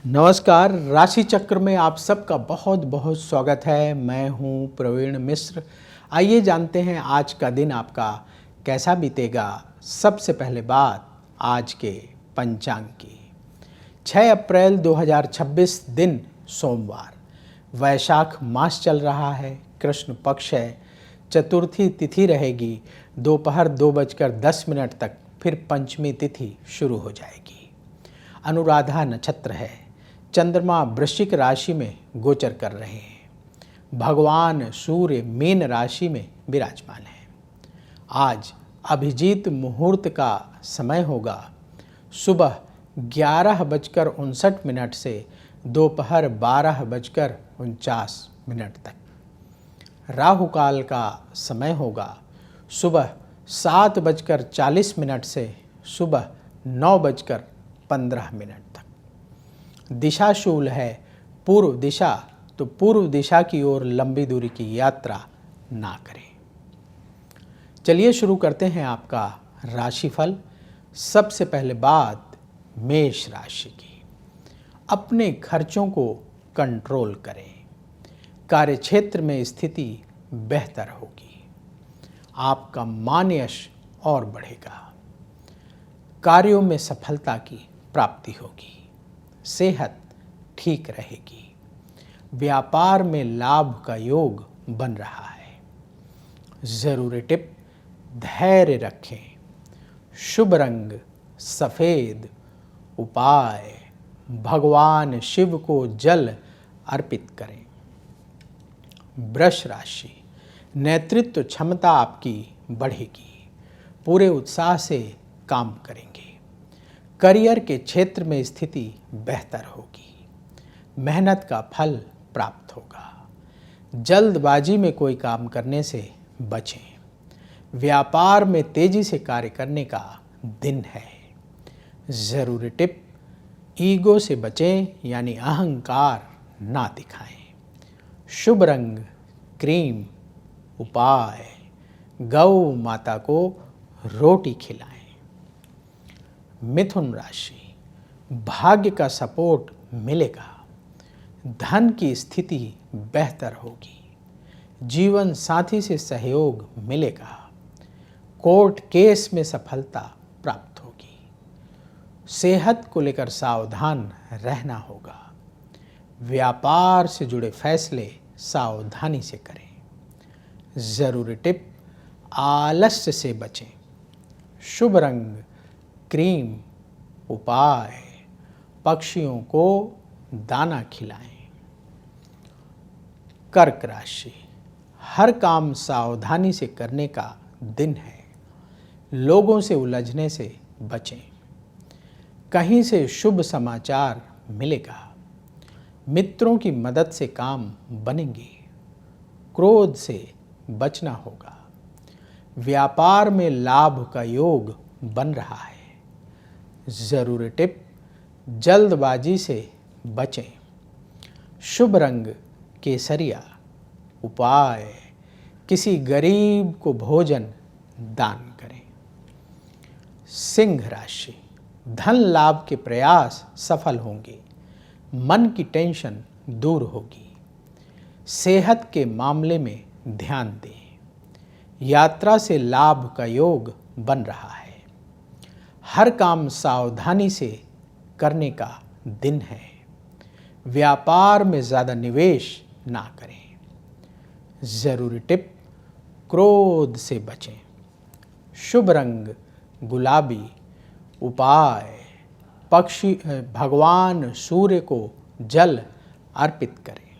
नमस्कार। राशि चक्र में आप सबका बहुत बहुत स्वागत है। मैं हूं प्रवीण मिश्र। आइए जानते हैं आज का दिन आपका कैसा बीतेगा। सबसे पहले बात आज के पंचांग की। 6 अप्रैल 2026 दिन सोमवार, वैशाख मास चल रहा है, कृष्ण पक्ष है, चतुर्थी तिथि रहेगी, दोपहर 2:10 तक फिर पंचमी तिथि शुरू हो जाएगी। अनुराधा नक्षत्र है, चंद्रमा वृश्चिक राशि में गोचर कर रहे हैं, भगवान सूर्य मीन राशि में विराजमान है। आज अभिजीत मुहूर्त का समय होगा, सुबह 11:59 से दोपहर 12:49 तक। राहु काल का समय होगा, सुबह 7:40 से सुबह 9:15 तक। दिशा शूल है पूर्व दिशा, तो पूर्व दिशा की ओर लंबी दूरी की यात्रा ना करें। चलिए शुरू करते हैं आपका राशिफल। सबसे पहले बात मेष राशि की। अपने खर्चों को कंट्रोल करें, कार्यक्षेत्र में स्थिति बेहतर होगी, आपका मान यश और बढ़ेगा, कार्यों में सफलता की प्राप्ति होगी, सेहत ठीक रहेगी, व्यापार में लाभ का योग बन रहा है। जरूरी टिप, धैर्य रखें, शुभ रंग सफेद, उपाय भगवान शिव को जल अर्पित करें। वृष राशि, नेतृत्व क्षमता आपकी बढ़ेगी, पूरे उत्साह से काम करेंगे, करियर के क्षेत्र में स्थिति बेहतर होगी, मेहनत का फल प्राप्त होगा, जल्दबाजी में कोई काम करने से बचें, व्यापार में तेजी से कार्य करने का दिन है। जरूरी टिप, ईगो से बचें, यानी अहंकार ना दिखाएं। शुभ रंग क्रीम, उपाय गौ माता को रोटी खिलाएं। मिथुन राशि, भाग्य का सपोर्ट मिलेगा, धन की स्थिति बेहतर होगी, जीवन साथी से सहयोग मिलेगा, कोर्ट केस में सफलता प्राप्त होगी, सेहत को लेकर सावधान रहना होगा, व्यापार से जुड़े फैसले सावधानी से करें। जरूरी टिप, आलस्य से बचें। शुभ रंग क्रीम, उपाय पक्षियों को दाना खिलाएं। कर्क राशि, हर काम सावधानी से करने का दिन है, लोगों से उलझने से बचें, कहीं से शुभ समाचार मिलेगा, मित्रों की मदद से काम बनेंगे, क्रोध से बचना होगा, व्यापार में लाभ का योग बन रहा है। जरूरी टिप, जल्दबाजी से बचें। शुभ रंग केसरिया, उपाय किसी गरीब को भोजन दान करें। सिंह राशि, धन लाभ के प्रयास सफल होंगे, मन की टेंशन दूर होगी, सेहत के मामले में ध्यान दें, यात्रा से लाभ का योग बन रहा है, हर काम सावधानी से करने का दिन है, व्यापार में ज़्यादा निवेश ना करें। जरूरी टिप, क्रोध से बचें। शुभ रंग गुलाबी, उपाय भगवान सूर्य को जल अर्पित करें।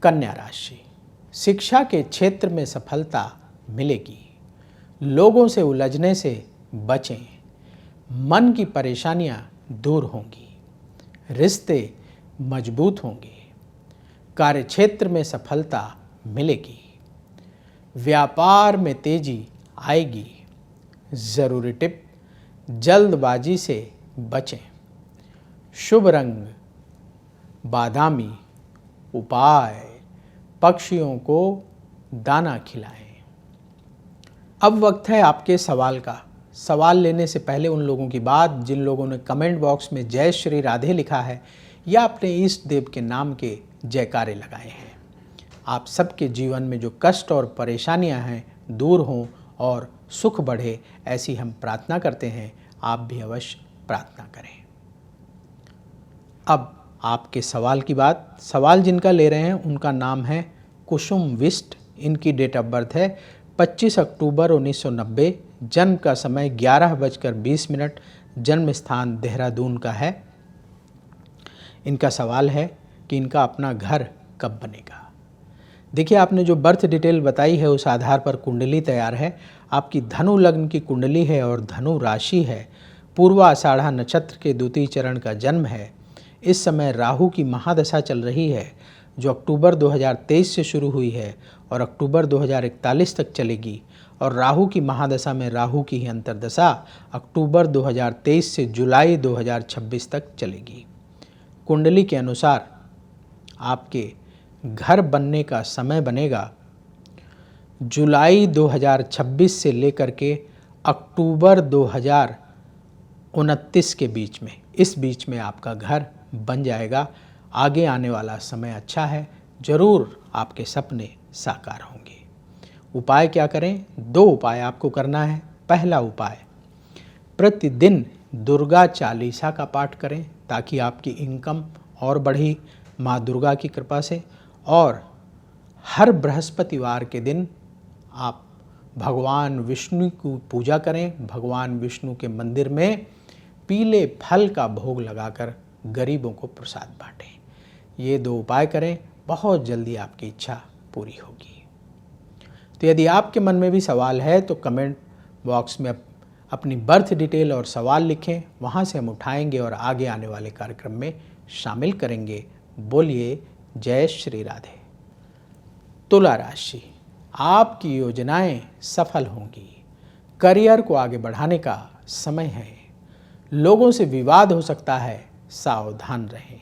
कन्या राशि, शिक्षा के क्षेत्र में सफलता मिलेगी, लोगों से उलझने से बचें, मन की परेशानियां दूर होंगी, रिश्ते मजबूत होंगे, कार्यक्षेत्र में सफलता मिलेगी, व्यापार में तेजी आएगी। जरूरी टिप, जल्दबाजी से बचें। शुभ रंग बादामी, उपाय पक्षियों को दाना खिलाएं। अब वक्त है आपके सवाल का। सवाल लेने से पहले उन लोगों की बात जिन लोगों ने कमेंट बॉक्स में जय श्री राधे लिखा है या अपने इष्ट देव के नाम के जयकारे लगाए हैं। आप सबके जीवन में जो कष्ट और परेशानियां हैं दूर हों और सुख बढ़े, ऐसी हम प्रार्थना करते हैं। आप भी अवश्य प्रार्थना करें। अब आपके सवाल की बात। सवाल जिनका ले रहे हैं उनका नाम है कुसुम विष्ट। इनकी डेट ऑफ बर्थ है 25 अक्टूबर 1990। जन्म का समय 11:20। जन्म स्थान देहरादून का है। इनका सवाल है कि इनका अपना घर कब बनेगा। देखिए, आपने जो बर्थ डिटेल बताई है उस आधार पर कुंडली तैयार है। आपकी धनु लग्न की कुंडली है और धनु राशि है। पूर्व आषाढ़ा नक्षत्र के द्वितीय चरण का जन्म है। इस समय राहु की महादशा चल रही है जो अक्टूबर 2023 से शुरू हुई है और अक्टूबर 2041 तक चलेगी। और राहु की महादशा में राहु की ही अंतर्दशा अक्टूबर 2023 से जुलाई 2026 तक चलेगी। कुंडली के अनुसार आपके घर बनने का समय बनेगा जुलाई 2026 से लेकर के अक्टूबर 2029 के बीच में। इस बीच में आपका घर बन जाएगा। आगे आने वाला समय अच्छा है, जरूर आपके सपने साकार होंगे। उपाय क्या करें? 2 उपाय आपको करना है। पहला उपाय, प्रतिदिन दुर्गा चालीसा का पाठ करें ताकि आपकी इनकम और बढ़ी माँ दुर्गा की कृपा से। और हर बृहस्पतिवार के दिन आप भगवान विष्णु की पूजा करें। भगवान विष्णु के मंदिर में पीले फल का भोग लगाकर गरीबों को प्रसाद बांटें। ये 2 उपाय करें, बहुत जल्दी आपकी इच्छा पूरी होगी। तो यदि आपके मन में भी सवाल है तो कमेंट बॉक्स में अपनी बर्थ डिटेल और सवाल लिखें। वहाँ से हम उठाएंगे और आगे आने वाले कार्यक्रम में शामिल करेंगे। बोलिए जय श्री राधे। तुला राशि, आपकी योजनाएं सफल होंगी। करियर को आगे बढ़ाने का समय है। लोगों से विवाद हो सकता है, सावधान रहें।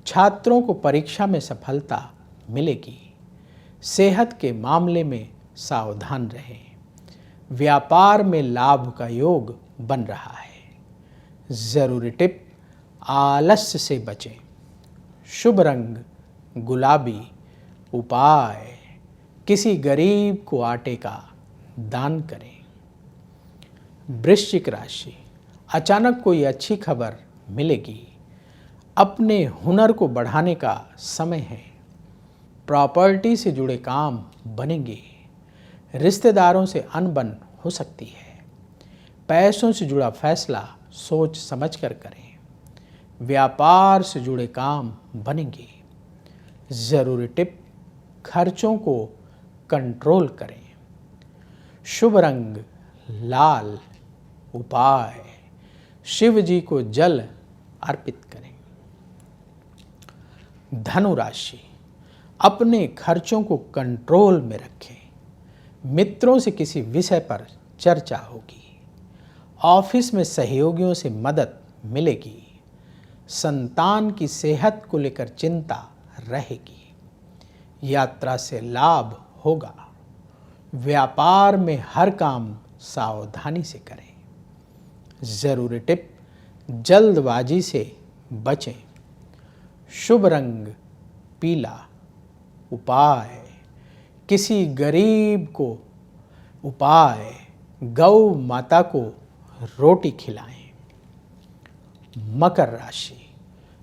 छात्रों को परीक्षा में सफलता मिलेगी। सेहत के मामले में सावधान रहें। व्यापार में लाभ का योग बन रहा है। जरूरी टिप, आलस्य से बचें। शुभ रंग गुलाबी। उपाय, किसी गरीब को आटे का दान करें। वृश्चिक राशि, अचानक कोई अच्छी खबर मिलेगी। अपने हुनर को बढ़ाने का समय है। प्रॉपर्टी से जुड़े काम बनेंगे। रिश्तेदारों से अनबन हो सकती है। पैसों से जुड़ा फैसला सोच समझकर करें। व्यापार से जुड़े काम बनेंगे। जरूरी टिप, खर्चों को कंट्रोल करें। शुभ रंग लाल। उपाय, शिव जी को जल अर्पित करें। धनु राशि, अपने खर्चों को कंट्रोल में रखें। मित्रों से किसी विषय पर चर्चा होगी। ऑफिस में सहयोगियों से मदद मिलेगी। संतान की सेहत को लेकर चिंता रहेगी। यात्रा से लाभ होगा। व्यापार में हर काम सावधानी से करें। जरूरी टिप, जल्दबाजी से बचें। शुभ रंग पीला। उपाय, किसी गरीब को उपाय गौ माता को रोटी खिलाएं। मकर राशि,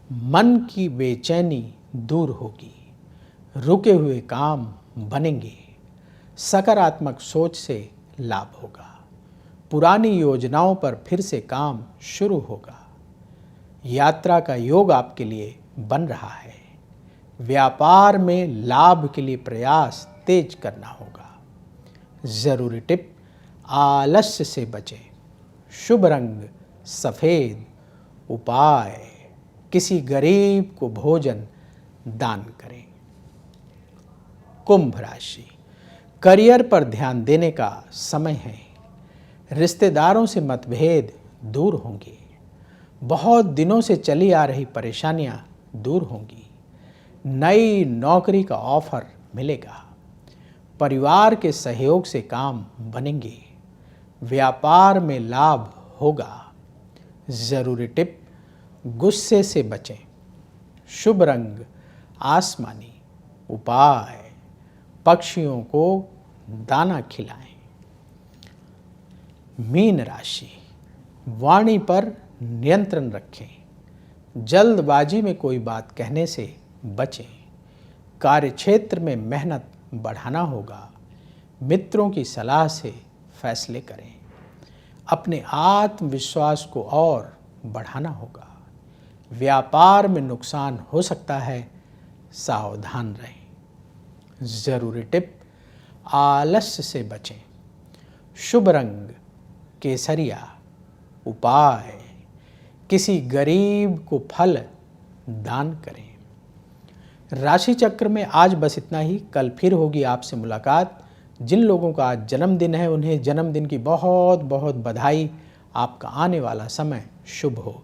मन की बेचैनी दूर होगी। रुके हुए काम बनेंगे। सकारात्मक सोच से लाभ होगा। पुरानी योजनाओं पर फिर से काम शुरू होगा। यात्रा का योग आपके लिए बन रहा है। व्यापार में लाभ के लिए प्रयास तेज करना होगा। जरूरी टिप, आलस्य से बचें। शुभ रंग सफ़ेद। उपाय, किसी गरीब को भोजन दान करें। कुंभ राशि, करियर पर ध्यान देने का समय है। रिश्तेदारों से मतभेद दूर होंगे। बहुत दिनों से चली आ रही परेशानियां दूर होंगी। नई नौकरी का ऑफर मिलेगा। परिवार के सहयोग से काम बनेंगे। व्यापार में लाभ होगा। ज़रूरी टिप, गुस्से से बचें। शुभ रंग आसमानी। उपाय, पक्षियों को दाना खिलाएं। मीन राशि, वाणी पर नियंत्रण रखें। जल्दबाजी में कोई बात कहने से बचें। कार्यक्षेत्र में मेहनत बढ़ाना होगा। मित्रों की सलाह से फैसले करें। अपने आत्मविश्वास को और बढ़ाना होगा। व्यापार में नुकसान हो सकता है, सावधान रहें। ज़रूरी टिप, आलस्य से बचें। शुभ रंग केसरिया। उपाय, किसी गरीब को फल दान करें। राशि चक्र में आज बस इतना ही। कल फिर होगी आपसे मुलाकात। जिन लोगों का आज जन्मदिन है उन्हें जन्मदिन की बहुत बहुत बधाई। आपका आने वाला समय शुभ हो।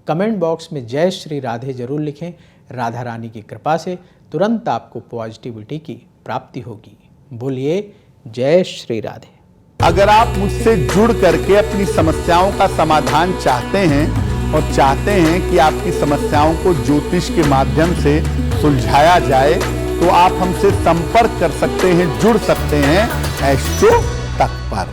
कमेंट बॉक्स में जय श्री राधे जरूर लिखें। राधा रानी की कृपा से तुरंत आपको पॉजिटिविटी की प्राप्ति होगी। बोलिए जय श्री राधे। अगर आप मुझसे जुड़ करके अपनी समस्याओं का समाधान चाहते हैं और चाहते हैं कि आपकी समस्याओं को ज्योतिष के माध्यम से सुलझाया जाए, तो आप हमसे संपर्क कर सकते हैं, जुड़ सकते हैं एस्ट्रो तक पर।